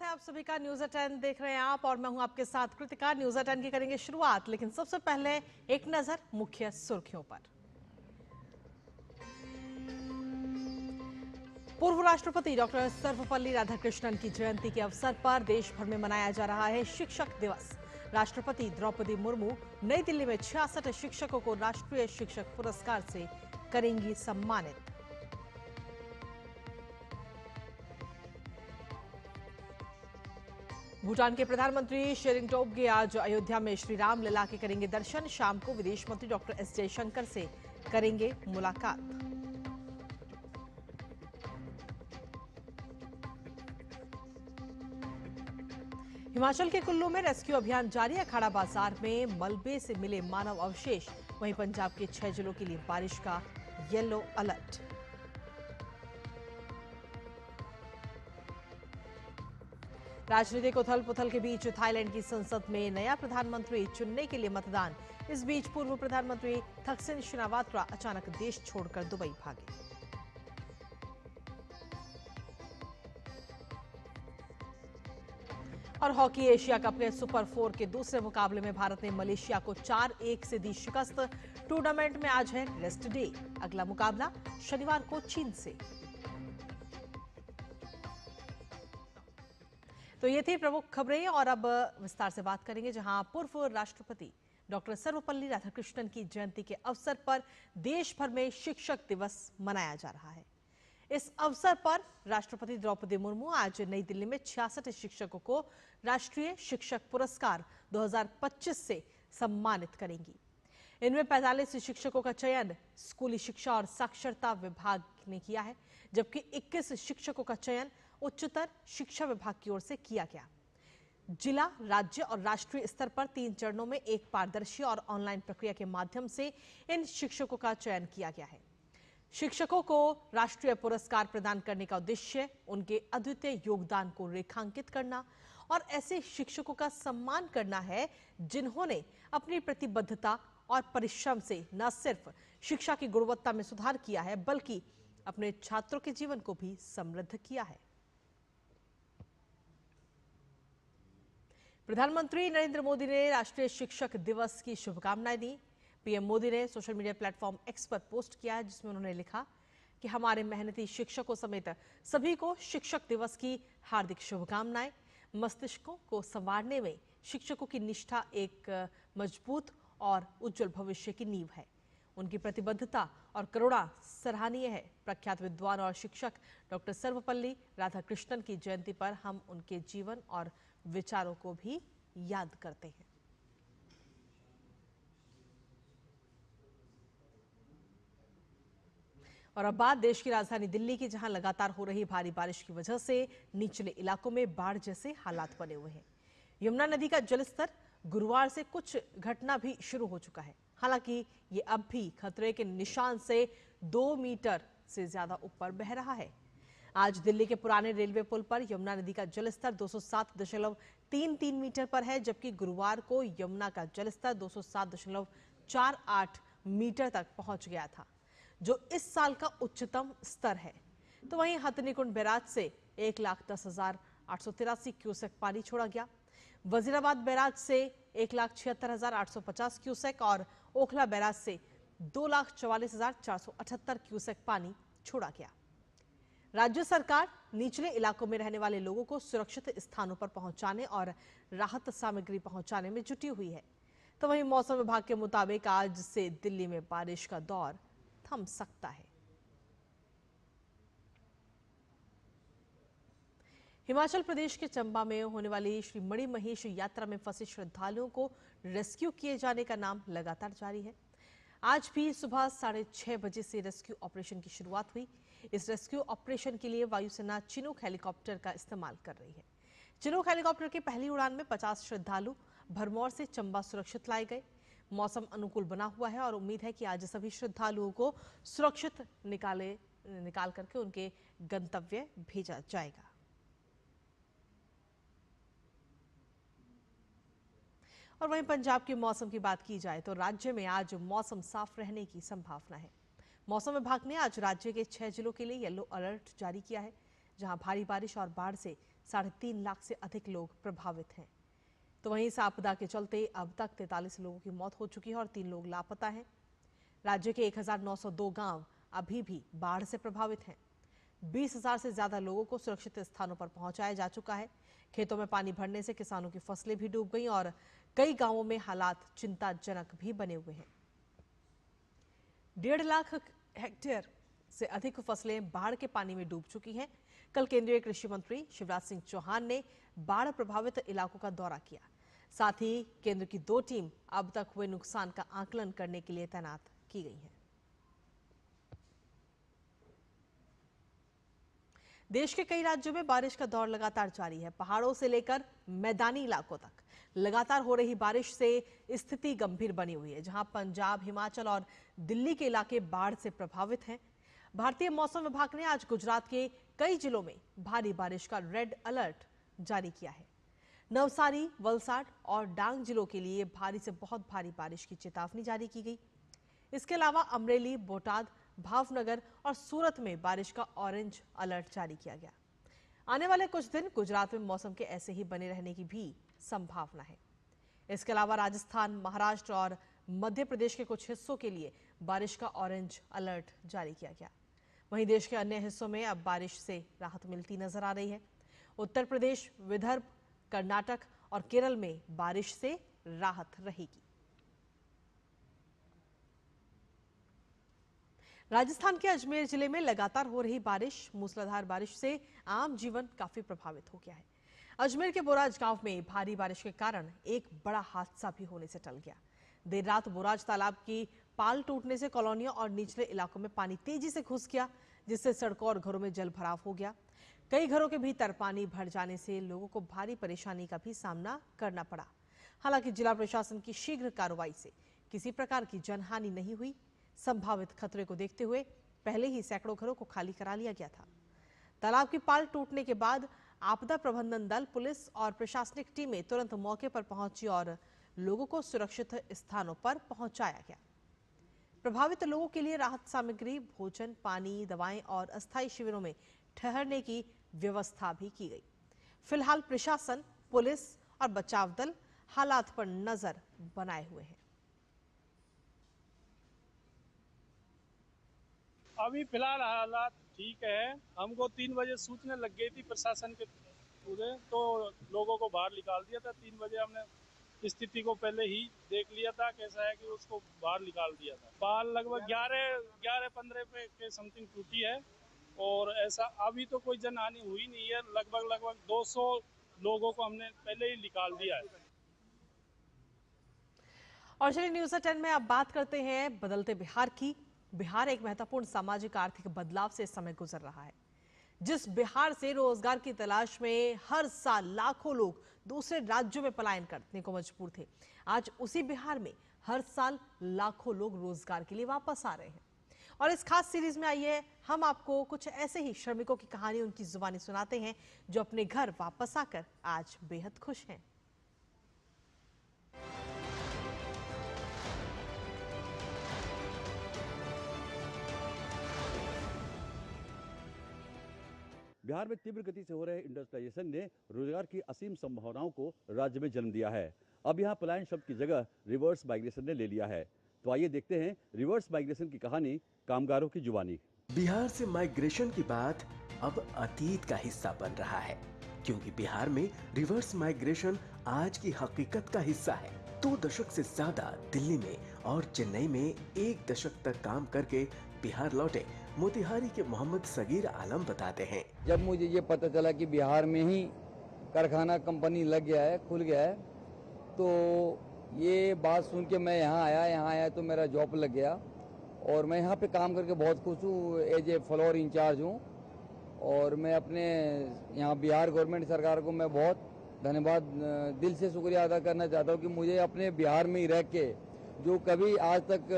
है आप सभी का न्यूज एट 10 देख रहे हैं आप और मैं हूं आपके साथ कृतिका। न्यूज एट 10 की करेंगे शुरुआत, लेकिन सबसे पहले एक नजर मुख्य सुर्खियों पर। पूर्व राष्ट्रपति डॉक्टर सर्वपल्ली राधाकृष्णन की जयंती के अवसर पर देश भर में मनाया जा रहा है शिक्षक दिवस। राष्ट्रपति द्रौपदी मुर्मू नई दिल्ली में 66 शिक्षकों को राष्ट्रीय शिक्षक पुरस्कार से करेंगी सम्मानित। भूटान के प्रधानमंत्री शेरिंग टोब्गे आज अयोध्या में श्री राम लला के करेंगे दर्शन। शाम को विदेश मंत्री डॉक्टर एस जयशंकर से करेंगे मुलाकात। हिमाचल के कुल्लू में रेस्क्यू अभियान जारी है। अखाड़ा बाजार में मलबे से मिले मानव अवशेष। वहीं पंजाब के 6 जिलों के लिए बारिश का येलो अलर्ट। राजनीतिक उथल पुथल के बीच थाईलैंड की संसद में नया प्रधानमंत्री चुनने के लिए मतदान। इस बीच पूर्व प्रधानमंत्री थक्सिन शिनावात्रा अचानक देश छोड़कर दुबई भागे। और हॉकी एशिया कप के सुपर 4 के दूसरे मुकाबले में भारत ने मलेशिया को 4-1 से दी शिकस्त। टूर्नामेंट में आज है रेस्ट डे। अगला मुकाबला शनिवार को चीन से। तो ये थी प्रमुख खबरें और अब विस्तार से बात करेंगे, जहां पूर्व राष्ट्रपति डॉक्टर सर्वपल्ली राधाकृष्णन की जयंती के अवसर पर देश भर में शिक्षक दिवस मनाया जा रहा है। इस अवसर पर राष्ट्रपति द्रौपदी मुर्मू आज नई दिल्ली में 66 शिक्षकों को राष्ट्रीय शिक्षक पुरस्कार 2025 से सम्मानित करेंगी। इनमें 45 शिक्षकों का चयन स्कूली शिक्षा और साक्षरता विभाग ने किया है, जबकि 21 शिक्षकों का चयन उच्चतर शिक्षा विभाग की ओर से किया गया। जिला, राज्य और राष्ट्रीय स्तर पर 3 चरणों में एक पारदर्शी और ऑनलाइन प्रक्रिया के माध्यम से इन शिक्षकों का चयन किया गया है। शिक्षकों को राष्ट्रीय पुरस्कार प्रदान करने का उद्देश्य उनके अद्वितीय योगदान को रेखांकित करना और ऐसे शिक्षकों का सम्मान करना है जिन्होंने अपनी प्रतिबद्धता और परिश्रम से न सिर्फ शिक्षा की गुणवत्ता में सुधार किया है, बल्कि अपने छात्रों के जीवन को भी समृद्ध किया है। प्रधानमंत्री नरेंद्र मोदी ने राष्ट्रीय शिक्षक दिवस की शुभकामनाएं दी। पीएम मोदी ने सोशल मीडिया प्लेटफॉर्म एक्स पर पोस्ट किया, जिसमें उन्होंने लिखा कि हमारे मेहनती शिक्षकों समेत सभी को शिक्षक दिवस की हार्दिक शुभकामनाएं। मस्तिष्कों को संवारने में शिक्षकों की निष्ठा एक मजबूत और उज्जवल भविष्य की नींव है। उनकी प्रतिबद्धता और करुणा सराहनीय है। प्रख्यात विद्वान और शिक्षक डॉक्टर सर्वपल्ली राधाकृष्णन की जयंती पर हम उनके जीवन और विचारों को भी याद करते हैं। और अब बात देश की राजधानी दिल्ली की, जहां लगातार हो रही भारी बारिश की वजह से निचले इलाकों में बाढ़ जैसे हालात बने हुए हैं। यमुना नदी का जलस्तर गुरुवार से कुछ घटना भी शुरू हो चुका है। हालांकि ये अब भी खतरे के निशान से 2 मीटर से ज्यादा ऊपर बह रहा है। आज दिल्ली के पुराने रेलवे पुल पर यमुना नदी का जलस्तर 207.33 मीटर पर है, जबकि गुरुवार को यमुना का जलस्तर 207.48 मीटर तक पहुंच गया था, जो इस साल का उच्चतम स्तर है। तो वहीं हथनीकुंड बैराज से 1,10,883 क्यूसेक पानी छोड़ा गया। वजीराबाद बैराज से 1,76,850 क्यूसेक और ओखला बैराज से 2,44,478 क्यूसेक पानी छोड़ा गया। राज्य सरकार निचले इलाकों में रहने वाले लोगों को सुरक्षित स्थानों पर पहुंचाने और राहत सामग्री पहुंचाने में जुटी हुई है। तो वहीं मौसम विभाग के मुताबिक आज से दिल्ली में बारिश का दौर थम सकता है। हिमाचल प्रदेश के चंबा में होने वाली श्री मणिमहेश यात्रा में फंसे श्रद्धालुओं को रेस्क्यू किए जाने का नाम लगातार जारी है। आज भी सुबह 6:30 बजे से रेस्क्यू ऑपरेशन की शुरुआत हुई। इस रेस्क्यू ऑपरेशन के लिए वायुसेना चिनूक हेलीकॉप्टर का इस्तेमाल कर रही है। चिनूक हेलीकॉप्टर की पहली उड़ान में 50 श्रद्धालु भरमौर से चंबा सुरक्षित लाए गए। मौसम अनुकूल बना हुआ है और उम्मीद है कि आज सभी श्रद्धालुओं को सुरक्षित निकाल करके उनके गंतव्य भेजा जाएगा। और वहीं पंजाब के मौसम की बात की जाए तो राज्य में आज मौसम साफ रहने की संभावना है। मौसम विभाग ने आज राज्य के 6 जिलों के लिए येलो अलर्ट जारी किया है, जहां भारी बारिश और बाढ़ से 3.5 लाख से अधिक लोग प्रभावित हैं। तो वहीं इस आपदा के चलते अब तक 43 लोगों की मौत हो चुकी है और 3 लोग लापता हैं। राज्य के 1902 गांव अभी भी बाढ़ से प्रभावित हैं। 20,000 से ज्यादा लोगों को सुरक्षित स्थानों पर पहुंचाया जा चुका है। खेतों में पानी भरने से किसानों की फसलें भी डूब गईं और कई गांवों में हालात चिंताजनक भी बने हुए हैं। 1.5 लाख हेक्टेयर से अधिक फसलें बाढ़ के पानी में डूब चुकी हैं। कल केंद्रीय कृषि मंत्री शिवराज सिंह चौहान ने बाढ़ प्रभावित इलाकों का दौरा किया। साथ ही केंद्र की 2 टीम अब तक हुए नुकसान का आकलन करने के लिए तैनात की गई है। देश के कई राज्यों में बारिश का दौर लगातार जारी है। पहाड़ों से लेकर मैदानी इलाकों तक लगातार हो रही बारिश से स्थिति गंभीर बनी हुई है, जहां पंजाब, हिमाचल और दिल्ली के इलाके बाढ़ से प्रभावित हैं। भारतीय मौसम विभाग ने आज गुजरात के कई जिलों में भारी बारिश का रेड अलर्ट जारी किया है। नवसारी, वलसाड और डांग जिलों के लिए भारी से बहुत भारी बारिश की चेतावनी जारी की गई। इसके अलावा अमरेली, बोटाद, भावनगर और सूरत में बारिश का ऑरेंज अलर्ट जारी किया गया। आने वाले कुछ दिन गुजरात में मौसम के ऐसे ही बने रहने की भी संभावना है। इसके अलावा राजस्थान, महाराष्ट्र और मध्य प्रदेश के कुछ हिस्सों के लिए बारिश का ऑरेंज अलर्ट जारी किया गया। वहीं देश के अन्य हिस्सों में अब बारिश से राहत मिलती नजर आ रही है। उत्तर प्रदेश, विदर्भ, कर्नाटक और केरल में बारिश से राहत रहेगी। राजस्थान के अजमेर जिले में लगातार हो रही बारिश, मूसलाधार बारिश से आम जीवन काफी प्रभावित हो गया है। अजमेर के बोराज गांव में भारी बारिश के कारण एक बड़ा हादसा भी होने से टल गया। देर रात बोराज तालाब की पाल टूटने से कॉलोनियों और निचले इलाकों में पानी तेजी से घुस गया, जिससे सड़कों और घरों में जल भराव हो गया। कई घरों के भीतर पानी भर जाने से लोगों को भारी परेशानी का भी सामना करना पड़ा। हालांकि जिला प्रशासन की शीघ्र कार्रवाई से किसी प्रकार की जनहानि नहीं हुई। संभावित खतरे को देखते हुए पहले ही सैकड़ों घरों को खाली करा लिया गया था। तालाब की पाल टूटने के बाद आपदा प्रबंधन दल, पुलिस और प्रशासनिक टीमें तुरंत मौके पर पहुंची और लोगों को सुरक्षित स्थानों पर पहुंचाया गया। प्रभावित लोगों के लिए राहत सामग्री, भोजन, पानी, दवाएं और अस्थायी शिविरों में ठहरने की व्यवस्था भी की गई। फिलहाल प्रशासन, पुलिस और बचाव दल हालात पर नजर बनाए हुए हैं। अभी फिलहाल हालात ठीक है। हमको 3 बजे सूचना लग गई थी प्रशासन के पूरे, तो लोगों को बाहर निकाल दिया था। 3 बजे हमने स्थिति को पहले ही देख लिया था कैसा है, कि उसको बाहर निकाल दिया था। पाल लगभग 11-15 पे के समथिंग टूटी है और ऐसा अभी तो कोई जनहानि हुई नहीं है। लगभग 200 लोगों को हमने पहले ही निकाल दिया है। और चलिए न्यूज़ 10 में अब बात करते हैं बदलते बिहार की। बिहार एक महत्वपूर्ण सामाजिक आर्थिक बदलाव से इस समय गुजर रहा है। जिस बिहार से रोजगार की तलाश में हर साल लाखों लोग दूसरे राज्यों में पलायन करने को मजबूर थे, आज उसी बिहार में हर साल लाखों लोग रोजगार के लिए वापस आ रहे हैं। और इस खास सीरीज में आइए हम आपको कुछ ऐसे ही श्रमिकों की कहानी उनकी जुबानी सुनाते हैं जो अपने घर वापस आकर आज बेहद खुश हैं। बिहार में तीव्र गति से हो रहे इंडस्ट्रियलाइजेशन ने रोजगार की असीम संभावनाओं को राज्य में जन्म दिया है। अब यहाँ पलायन शब्द की जगह रिवर्स माइग्रेशन ने ले लिया है। तो आइए देखते हैं रिवर्स माइग्रेशन की कहानी कामगारों की जुबानी। बिहार से माइग्रेशन की बात अब अतीत का हिस्सा बन रहा है, क्योंकि बिहार में रिवर्स माइग्रेशन आज की हकीकत का हिस्सा है। 2 दशक से ज्यादा दिल्ली में और चेन्नई में 1 दशक तक काम करके बिहार लौटे मोतिहारी के मोहम्मद सगीर आलम बताते हैं, जब मुझे ये पता चला कि बिहार में ही कारखाना कंपनी लग गया है, खुल गया है, तो ये बात सुन के मैं यहाँ आया तो मेरा जॉब लग गया और मैं यहाँ पे काम करके बहुत खुश हूँ। एज ए फ्लोर इंचार्ज हूँ और मैं अपने यहाँ बिहार गवर्नमेंट सरकार को मैं बहुत धन्यवाद दिल से शुक्रिया अदा करना चाहता हूँ कि मुझे अपने बिहार में ही रह के, जो कभी आज तक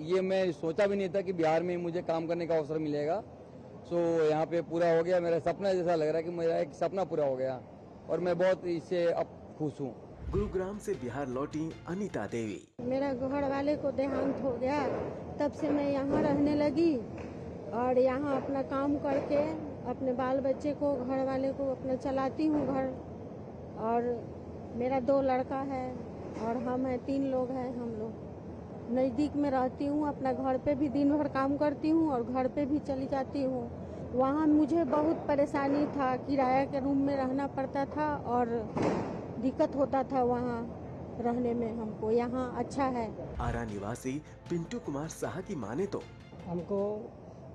ये मैं सोचा भी नहीं था कि बिहार में ही मुझे काम करने का अवसर मिलेगा। सो यहाँ पे पूरा हो गया, मेरा सपना जैसा लग रहा है कि मेरा एक सपना पूरा हो गया और मैं बहुत इससे अब खुश हूँ। गुरुग्राम से बिहार लौटी अनीता देवी। मेरा घर वाले को देहांत हो गया, तब से मैं यहाँ रहने लगी और यहाँ अपना काम करके अपने बाल बच्चे को, घर वाले को अपना चलाती हूँ घर। और मेरा 2 लड़का है और हम हैं, 3 लोग हैं हम लोग। नज़दीक में रहती हूँ, अपना घर पे भी दिन भर काम करती हूँ और घर पे भी चली जाती हूँ। वहाँ मुझे बहुत परेशानी था, किराया के रूम में रहना पड़ता था और दिक्कत होता था वहाँ रहने में हमको। यहाँ अच्छा है। आरा निवासी पिंटू कुमार साहा की माने तो हमको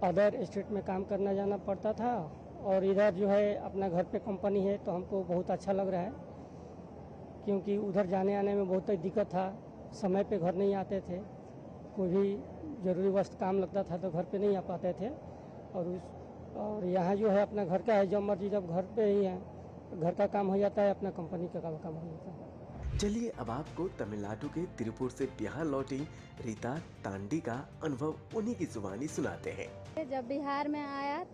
अदर स्टेट में काम करना जाना पड़ता था और इधर जो है अपना घर पे कंपनी है तो हमको बहुत अच्छा लग रहा है, क्योंकि उधर जाने आने में बहुत ही दिक्कत था। समय पे घर नहीं आते थे, कोई भी ज़रूरी वस्त काम लगता था तो घर पे नहीं आ पाते थे। और यहाँ जो है अपना घर का है, जब मर्जी जब घर पे ही है, घर का काम हो जाता है, अपना कंपनी का काम हो जाता है। चलिए अब आपको तमिलनाडु के तिरुपुर से बिहार लौटी रीता तांडी का अनुभव उन्हीं की जुबानी सुनाते हैं। जब बिहार में आया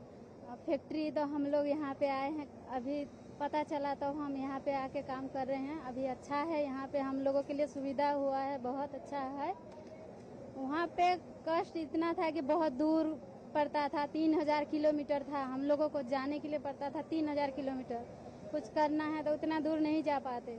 फैक्ट्री तो हम लोग यहाँ पे आए हैं, अभी पता चला तो हम यहाँ पे आके काम कर रहे हैं। अभी अच्छा है, यहाँ पे हम लोगों के लिए सुविधा हुआ है, बहुत अच्छा है। वहाँ पे कष्ट इतना था कि बहुत दूर पड़ता था, 3000 किलोमीटर था, हम लोगों को जाने के लिए पड़ता था 3000 किलोमीटर। कुछ करना है तो उतना दूर नहीं जा पाते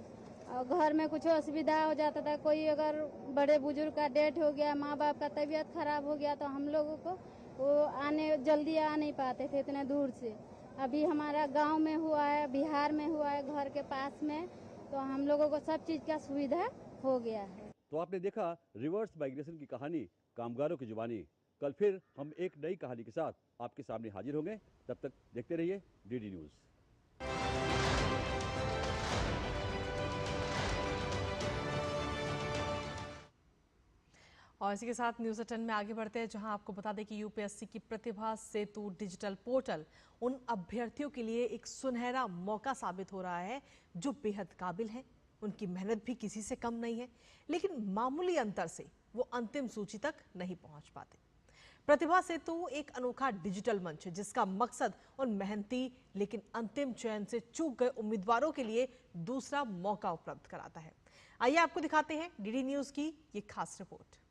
और घर में कुछ असुविधा हो जाता था। कोई अगर बड़े बुजुर्ग का डेथ हो गया, माँ बाप का तबीयत खराब हो गया तो हम लोगों को वो जल्दी आ नहीं पाते थे इतने दूर से। अभी हमारा गांव में हुआ है, बिहार में हुआ है, घर के पास में, तो हम लोगों को सब चीज़ का सुविधा हो गया है। तो आपने देखा रिवर्स माइग्रेशन की कहानी कामगारों की जुबानी। कल फिर हम एक नई कहानी के साथ आपके सामने हाजिर होंगे। तब तक देखते रहिए डीडी न्यूज़। और इसी के साथ न्यूज़ 10 में आगे बढ़ते हैं, जहां आपको बता दें कि यूपीएससी की प्रतिभा सेतु डिजिटल पोर्टल उन अभ्यर्थियों के लिए एक सुनहरा मौका साबित हो रहा है जो बेहद काबिल हैं। उनकी मेहनत भी किसी से कम नहीं है, लेकिन मामूली अंतर से वो अंतिम सूची तक नहीं पहुंच पाते। प्रतिभा सेतु एक अनोखा डिजिटल मंच है जिसका मकसद उन मेहनती लेकिन अंतिम चयन से चूक गए उम्मीदवारों के लिए दूसरा मौका उपलब्ध कराता है। आइए आपको दिखाते हैं डीडी न्यूज़ की ये खास रिपोर्ट।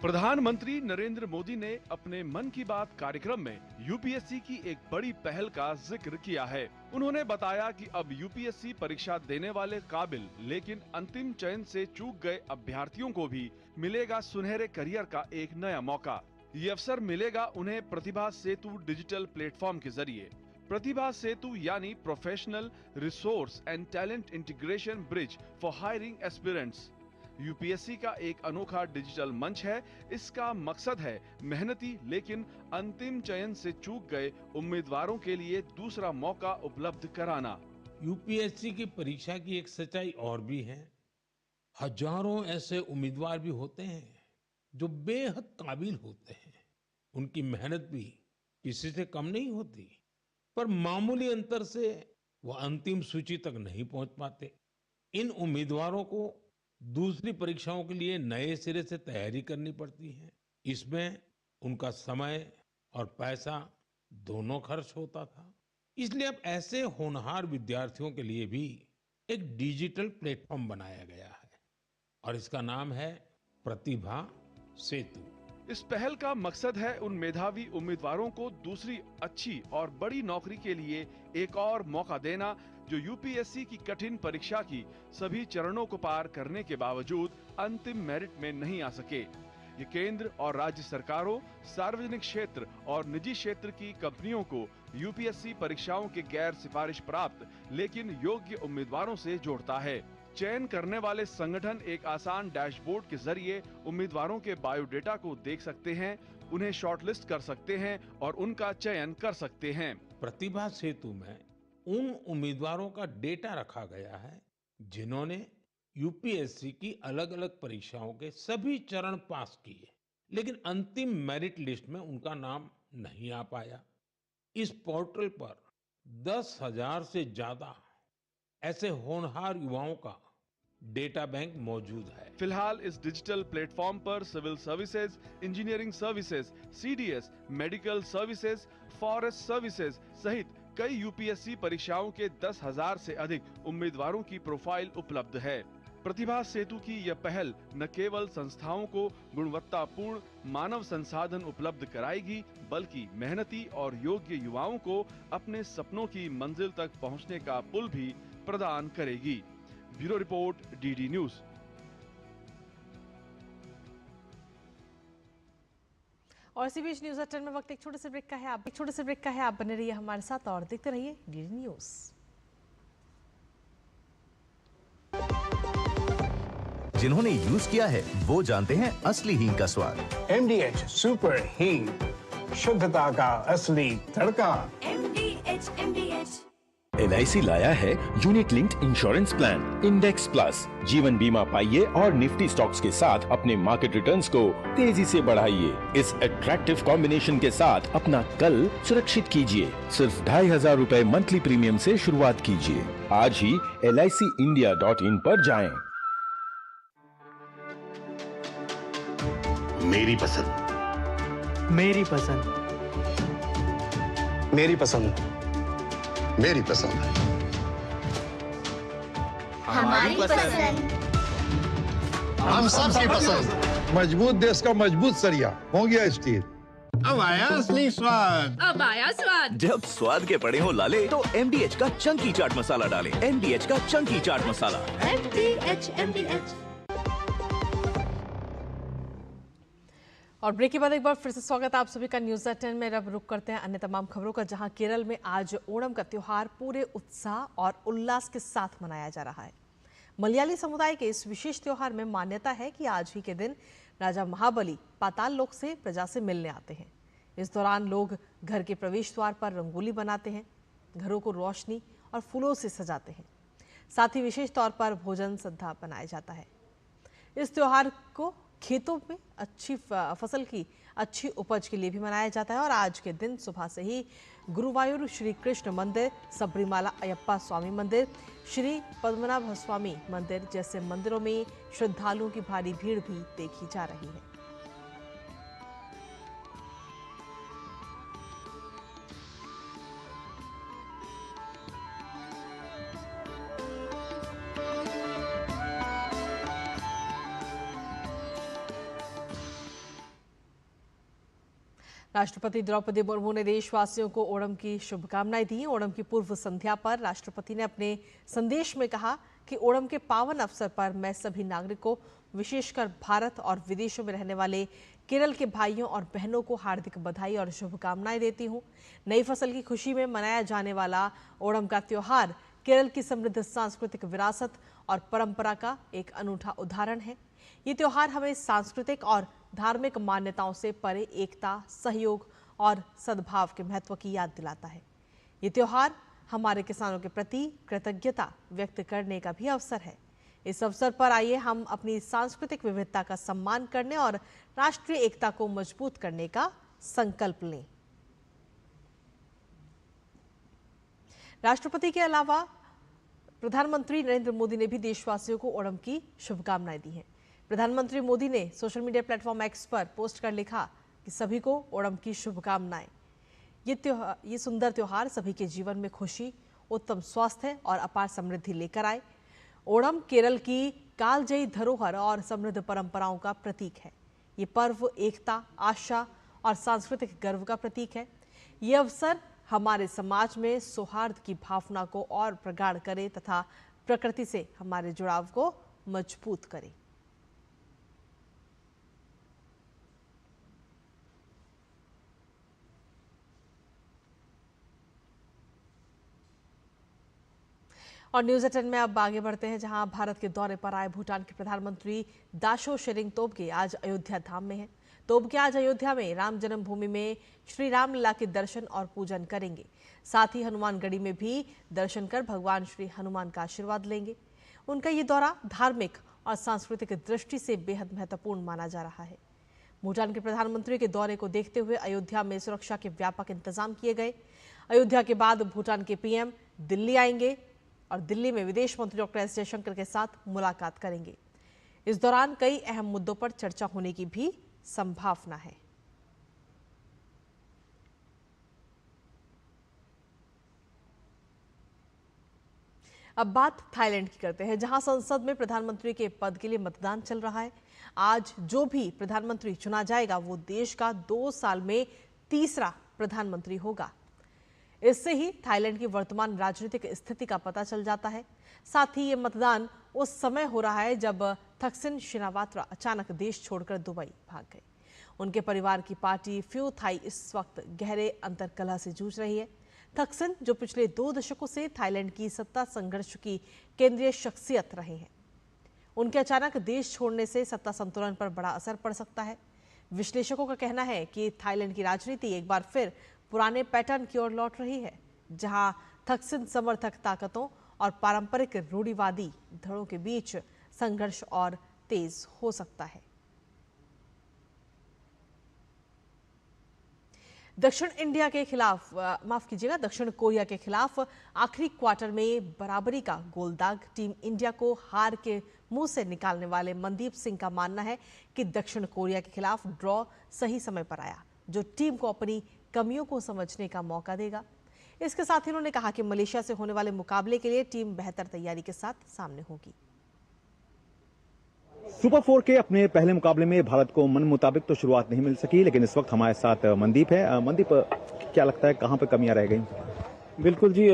प्रधानमंत्री नरेंद्र मोदी ने अपने मन की बात कार्यक्रम में यूपीएससी की एक बड़ी पहल का जिक्र किया है। उन्होंने बताया कि अब यूपीएससी परीक्षा देने वाले काबिल लेकिन अंतिम चयन से चूक गए अभ्यर्थियों को भी मिलेगा सुनहरे करियर का एक नया मौका। ये अवसर मिलेगा उन्हें प्रतिभा सेतु डिजिटल प्लेटफॉर्म के जरिए। प्रतिभा सेतु यानी professional resource and talent integration bridge for hiring aspirants UPSC का एक अनोखा डिजिटल मंच है। इसका मकसद है मेहनती लेकिन अंतिम चयन से चूक गए उम्मीदवारों के लिए दूसरा मौका उपलब्ध कराना। यूपीएससी की परीक्षा की एक सच्चाई और भी है। हजारों ऐसे उम्मीदवार भी होते हैं जो बेहद काबिल होते हैं, उनकी मेहनत भी किसी से कम नहीं होती, पर मामूली अंतर से वो अंतिम सूची तक नहीं पहुंच पाते। इन उम्मीदवारों को दूसरी परीक्षाओं के लिए नए सिरे से तैयारी करनी पड़ती है। इसमें उनका समय और पैसा दोनों खर्च होता था। इसलिए अब ऐसे होनहार विद्यार्थियों के लिए भी एक डिजिटल प्लेटफॉर्म बनाया गया है और इसका नाम है प्रतिभा सेतु। इस पहल का मकसद है उन मेधावी उम्मीदवारों को दूसरी अच्छी और बड़ी नौकरी के लिए एक और मौका देना जो यूपीएससी की कठिन परीक्षा की सभी चरणों को पार करने के बावजूद अंतिम मेरिट में नहीं आ सके। ये केंद्र और राज्य सरकारों, सार्वजनिक क्षेत्र और निजी क्षेत्र की कंपनियों को यूपीएससी परीक्षाओं के गैर सिफारिश प्राप्त लेकिन योग्य उम्मीदवारों से जोड़ता है। चयन करने वाले संगठन एक आसान डैशबोर्ड के जरिए उम्मीदवारों के बायोडेटा को देख सकते हैं, उन्हें शॉर्टलिस्ट कर सकते हैं और उनका चयन कर सकते हैं। प्रतिभा सेतु में उन उम्मीदवारों का डेटा रखा गया है जिन्होंने यूपीएससी की अलग अलग परीक्षाओं के सभी चरण पास किए, लेकिन अंतिम मेरिट लिस्ट में उनका नाम नहीं आ पाया। इस पोर्टल पर 10,000 से ज्यादा ऐसे होनहार युवाओं का डेटा बैंक मौजूद है। फिलहाल इस डिजिटल प्लेटफॉर्म पर civil services, engineering services, CDS, medical services, forest services सहित कई यूपीएससी परीक्षाओं के 10,000 से अधिक उम्मीदवारों की प्रोफाइल उपलब्ध है। प्रतिभा सेतु की यह पहल न केवल संस्थाओं को गुणवत्तापूर्ण मानव संसाधन उपलब्ध कराएगी, बल्कि मेहनती और योग्य युवाओं को अपने सपनों की मंजिल तक पहुंचने का पुल भी प्रदान करेगी। Bureau report, DD news. और इसी बीच न्यूज 10 में वक्त एक छोटे से ब्रेक का है। आप बने रहिए हमारे साथ और देखते रहिए डीडी न्यूज। जिन्होंने यूज किया है वो जानते हैं असली हींग का स्वाद। MDH सुपर हींग, शुद्धता का असली तड़का। MDH। LIC लाया है unit linked insurance plan index plus. जीवन बीमा पाइए और निफ्टी स्टॉक्स के साथ अपने मार्केट रिटर्न्स को तेजी से बढ़ाइए। इस अट्रैक्टिव कॉम्बिनेशन के साथ अपना कल सुरक्षित कीजिए। सिर्फ 2500 रुपए मंथली प्रीमियम से शुरुआत कीजिए। आज ही LICindia.in पर जाएं। मेरी पसंद, मेरी पसंद, मेरी पसंद, मेरी पसंद, हमारी पसंद, हम सबकी पसंद। मजबूत देश का मजबूत सरिया हो गया स्टील। अब आया असली स्वाद, अब आया स्वाद। जब स्वाद के पड़े हो लाले तो MDH का चंकी चाट मसाला डालें। MDH का चंकी चाट मसाला। MDH। और ब्रेक के बाद एक बार फिर से स्वागत आप सभी का न्यूज़ 10 में। अब रुक करते हैं अन्य तमाम खबरों का, जहां केरल में आज ओणम का त्योहार पूरे उत्साह और उल्लास के साथ मनाया जा रहा है। मलयाली समुदाय के इस विशेष त्योहार में मान्यता है कि आज ही के दिन राजा महाबली पाताल लोक से प्रजा से मिलने आते हैं। इस दौरान लोग घर के प्रवेश द्वार पर रंगोली बनाते हैं, घरों को रोशनी और फूलों से सजाते हैं। साथ ही विशेष तौर पर भोजन सद्धा बनाया जाता है। इस त्योहार को खेतों में अच्छी फसल की अच्छी उपज के लिए भी मनाया जाता है। और आज के दिन सुबह से ही गुरुवायूर श्री कृष्ण मंदिर, सबरीमाला अयप्पा स्वामी मंदिर, श्री पद्मनाभ स्वामी मंदिर जैसे मंदिरों में श्रद्धालुओं की भारी भीड़ भी देखी जा रही है। राष्ट्रपति द्रौपदी मुर्मू ने देशवासियों को ओणम की शुभकामनाएं दी। ओणम की पूर्व संध्या पर राष्ट्रपति ने अपने संदेश में कहा कि ओणम के पावन अवसर पर मैं सभी नागरिकों, विशेषकर भारत और विदेशों में रहने वाले केरल के भाइयों और बहनों को हार्दिक बधाई और शुभकामनाएं देती हूं। नई फसल की खुशी में मनाया जाने वाला ओणम का त्योहार केरल की समृद्ध सांस्कृतिक विरासत और परंपरा का एक अनूठा उदाहरण है। ये त्योहार हमें सांस्कृतिक और धार्मिक मान्यताओं से परे एकता, सहयोग और सद्भाव के महत्व की याद दिलाता है। ये त्योहार हमारे किसानों के प्रति कृतज्ञता व्यक्त करने का भी अवसर है। इस अवसर पर आइए हम अपनी सांस्कृतिक विविधता का सम्मान करने और राष्ट्रीय एकता को मजबूत करने का संकल्प लें। राष्ट्रपति के अलावा प्रधानमंत्री नरेंद्र मोदी ने भी देशवासियों को ओणम की शुभकामनाएं दी हैं। प्रधानमंत्री मोदी ने सोशल मीडिया प्लेटफॉर्म एक्स पर पोस्ट कर लिखा कि सभी को ओणम की शुभकामनाएं। ये सुंदर त्योहार सभी के जीवन में खुशी, उत्तम स्वास्थ्य और अपार समृद्धि लेकर आए। ओणम केरल की कालजयी धरोहर और समृद्ध परंपराओं का प्रतीक है। ये पर्व एकता, आशा और सांस्कृतिक गर्व का प्रतीक है। ये अवसर हमारे समाज में सौहार्द की भावना को और प्रगाढ़ करे तथा प्रकृति से हमारे जुड़ाव को मजबूत करे। और न्यूज़ 10 में अब आगे बढ़ते हैं, जहां भारत के दौरे पर आए भूटान के प्रधानमंत्री दाशो शेरिंग तोब्गे आज अयोध्या धाम में हैं। तोब्गे आज अयोध्या में राम जन्मभूमि में श्री रामलला के दर्शन और पूजन करेंगे। साथ ही हनुमानगढ़ी में भी दर्शन कर भगवान श्री हनुमान का आशीर्वाद लेंगे। उनका ये दौरा धार्मिक और सांस्कृतिक दृष्टि से बेहद महत्वपूर्ण माना जा रहा है। भूटान के प्रधानमंत्री के दौरे को देखते हुए अयोध्या में सुरक्षा के व्यापक इंतजाम किए गए। अयोध्या के बाद भूटान के पीएम दिल्ली आएंगे और दिल्ली में विदेश मंत्री डॉक्टर एस जयशंकर के साथ मुलाकात करेंगे। इस दौरान कई अहम मुद्दों पर चर्चा होने की भी संभावना है। अब बात थाईलैंड की करते हैं, जहां संसद में प्रधानमंत्री के पद के लिए मतदान चल रहा है। आज जो भी प्रधानमंत्री चुना जाएगा वो देश का 2 साल में तीसरा प्रधानमंत्री होगा। इससे ही थाईलैंड की वर्तमान राजनीतिक स्थिति का पता चल जाता है। साथ ही ये मतदान उस समय हो रहा है जब थक्सिन शिनावात्रा अचानक देश छोड़कर दुबई भाग गए। उनके परिवार की पार्टी फ्यू थाई इस वक्त गहरे अंतर्कलह से जूझ रही है। थक्सिन जो पिछले 2 दशकों से थाईलैंड की सत्ता संघर्ष की केंद्रीय शख्सियत रहे हैं, उनके अचानक देश छोड़ने से सत्ता संतुलन पर बड़ा असर पड़ सकता है। विश्लेषकों का कहना है कि थाईलैंड की राजनीति एक बार फिर पुराने पैटर्न की ओर लौट रही है, जहां थक्सिन समर्थक ताकतों और पारंपरिक रूढ़िवादी धड़ों के बीच संघर्ष और तेज हो सकता है। दक्षिण कोरिया के खिलाफ आखिरी क्वार्टर में बराबरी का गोल दाग टीम इंडिया को हार के मुंह से निकालने वाले मनदीप सिंह का मानना है कि दक्षिण कोरिया के खिलाफ ड्रॉ सही समय पर आया, जो टीम को अपनी कमियों को समझने का मौका देगा। इसके साथ ही उन्होंने कहा कि मलेशिया से होने वाले मुकाबले के लिए टीम बेहतर तैयारी के साथ सामने होगी। सुपर 4 के अपने पहले मुकाबले में भारत को मन मुताबिक तो शुरुआत नहीं मिल सकी, लेकिन इस वक्त हमारे साथ मनदीप है। मनदीप, क्या लगता है कहां पे कमियां रह गई? बिल्कुल जी,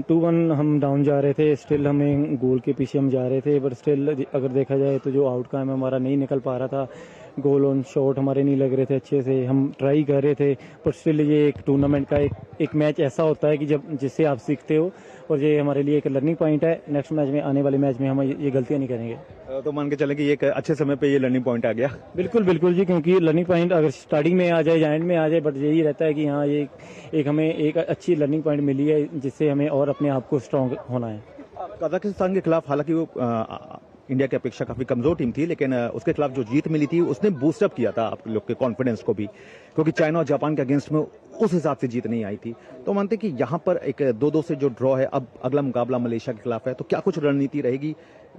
2-1 हम डाउन जा रहे थे, स्टिल हमें गोल के पीछे हम जा रहे थे, बट स्टिल अगर देखा जाए तो जो आउटकम है हमारा नहीं निकल पा रहा था। गोल ऑन शॉट हमारे नहीं लग रहे थे अच्छे से, हम ट्राई कर रहे थे, पर स्टिल ये एक टूर्नामेंट का एक मैच ऐसा होता है कि जब जिससे आप सीखते हो, और ये हमारे लिए एक लर्निंग पॉइंट है। नेक्स्ट मैच में, आने वाले मैच में हम ये गलतियां नहीं करेंगे। तो मान के चलें कि एक अच्छे समय पे ये लर्निंग पॉइंट आ गया। बिल्कुल बिल्कुल जी, क्योंकि लर्निंग पॉइंट अगर स्टार्टिंग में आ जाए या एंड में आ जाए, बट यही रहता है कि हाँ, ये एक हमें एक अच्छी लर्निंग पॉइंट मिली है, जिससे हमें और अपने आप को स्ट्रांग होना है। कजाकिस्तान के खिलाफ हालांकि वो इंडिया की अपेक्षा काफी कमजोर टीम थी, लेकिन उसके खिलाफ जो जीत मिली थी उसने बूस्टअप किया था आप लोग के कॉन्फिडेंस को भी, क्योंकि चाइना और जापान के अगेंस्ट में उस हिसाब से जीत नहीं आई थी। तो मानते कि यहाँ पर एक 2-2 से जो ड्रॉ है, अब अगला मुकाबला मलेशिया के खिलाफ है, तो क्या कुछ रणनीति रहेगी,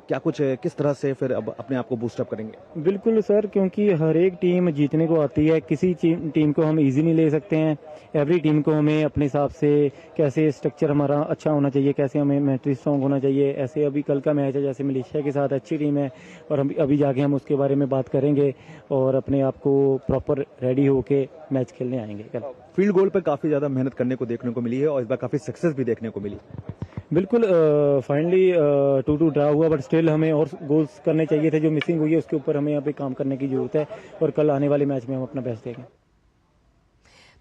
क्या कुछ किस तरह से फिर अब अपने आप को बूस्टअप करेंगे? बिल्कुल सर, क्योंकि हर एक टीम जीतने को आती है, किसी टीम को हम इजी नहीं ले सकते हैं। एवरी टीम को हमें अपने हिसाब से कैसे स्ट्रक्चर हमारा अच्छा होना चाहिए, कैसे हमें मेंटली स्ट्रांग होना चाहिए। ऐसे अभी कल का मैच है, जैसे मलेशिया के साथ अच्छी टीम है, और हम अभी जाके हम उसके बारे में बात करेंगे और अपने आप को प्रॉपर रेडी होके मैच खेलने आएंगे कल। फील्ड गोल पर काफी ज्यादा मेहनत करने को देखने को मिली है, और इस बार काफी सक्सेस भी देखने को मिली। बिल्कुल, फाइनली 2-2 ड्रा हुआ, बट स्टिल हमें और गोल्स करने चाहिए थे। जो मिसिंग हुई है उसके ऊपर हमें यहाँ पे काम करने की जरूरत है, और कल आने वाले मैच में हम अपना बेस्ट देंगे।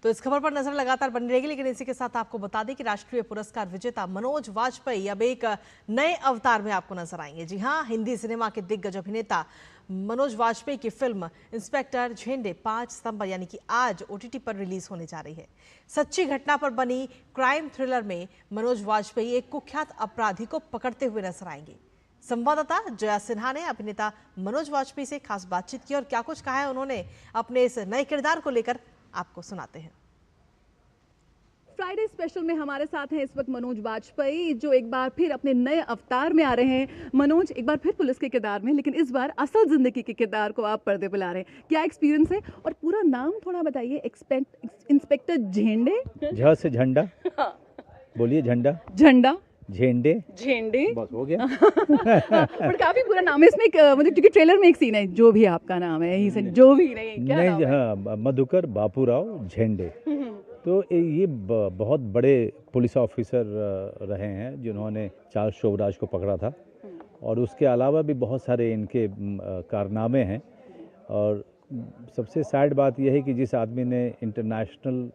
तो इस खबर पर नजर लगातार बनी रहेगी, लेकिन इसी के साथ आपको बता दें कि राष्ट्रीय पुरस्कार विजेता मनोज वाजपेयी अब एक नए अवतार में आपको नजर आएंगे। जी हां, हिंदी सिनेमा के दिग्गज अभिनेता मनोज वाजपेयी की फिल्म इंस्पेक्टर झेंडे 5 सितंबर यानी कि आज OTT पर रिलीज होने जा रही है। सच्ची घटना पर बनी क्राइम थ्रिलर में मनोज वाजपेयी एक कुख्यात अपराधी को पकड़ते हुए नजर आएंगे। संवाददाता जया सिन्हा ने अभिनेता मनोज वाजपेयी से खास बातचीत की, और क्या कुछ कहा है उन्होंने अपने इस नए किरदार को लेकर, आपको सुनाते हैं। फ्राइडे स्पेशल में हमारे साथ हैं इस वक्त मनोज वाजपेयी, जो एक बार फिर अपने नए अवतार में आ रहे हैं। मनोज, एक बार फिर पुलिस के किरदार में, लेकिन इस बार असल जिंदगी के किरदार को आप पर्दे पे ला रहे हैं। क्या एक्सपीरियंस है, और पूरा नाम थोड़ा बताइए। इंस्पेक्टर झेंडे, झ से झंडा, बोलिए झंडा, झंडा, झेंडे, झेंडे, बस हो गया। पर काफी पूरा नाम है इसमें, मतलब क्योंकि ट्रेलर में एक सीन है, जो भी आपका नाम है, जो भी नहीं, हाँ, मधुकर बापूराव झेंडे। तो ये बहुत बड़े पुलिस ऑफिसर रहे हैं, जिन्होंने चार्ल्स शोभराज को पकड़ा था, और उसके अलावा भी बहुत सारे इनके कारनामे हैं। और सबसे सैड बात यह है कि जिस आदमी ने इंटरनेशनल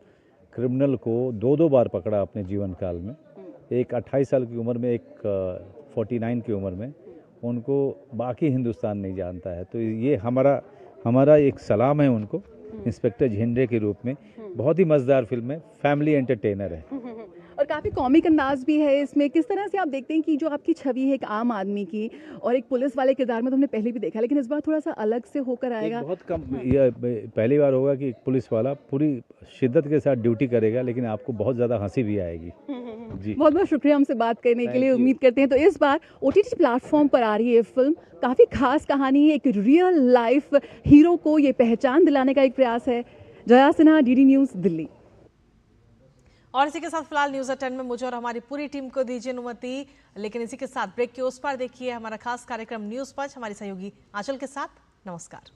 क्रिमिनल को 2-2 बार पकड़ा अपने जीवन काल में, एक 28 साल की उम्र में, एक 49 की उम्र में, उनको बाकी हिंदुस्तान नहीं जानता है। तो ये हमारा एक सलाम है उनको, इंस्पेक्टर झेंडे के रूप में। बहुत ही मजेदार फिल्म है, फैमिली एंटरटेनर है, और काफ़ी कॉमिक अंदाज भी है इसमें। किस तरह से आप देखते हैं कि जो आपकी छवि है एक आम आदमी की और एक पुलिस वाले किरदार में, तो हमने पहले भी देखा, लेकिन इस बार थोड़ा सा अलग से होकर आएगा। बहुत कम, यह पहली बार होगा कि पुलिस वाला पूरी शिद्दत के साथ ड्यूटी करेगा, लेकिन आपको बहुत ज़्यादा हंसी भी आएगी। जी, बहुत बहुत शुक्रिया हमसे बात करने के लिए। उम्मीद करते हैं तो इस बार OTT प्लेटफॉर्म पर आ रही है फिल्म, काफ़ी खास कहानी है, एक रियल लाइफ हीरो को ये पहचान दिलाने का एक प्रयास है। Jaya Sinha, DD news, Delhi. और इसी के साथ फिलहाल न्यूज़ एट 10 में मुझे और हमारी पूरी टीम को दीजिए अनुमति, लेकिन इसी के साथ ब्रेक के उस पार देखिए हमारा खास कार्यक्रम न्यूज़ पंच हमारी सहयोगी आंचल के साथ। नमस्कार।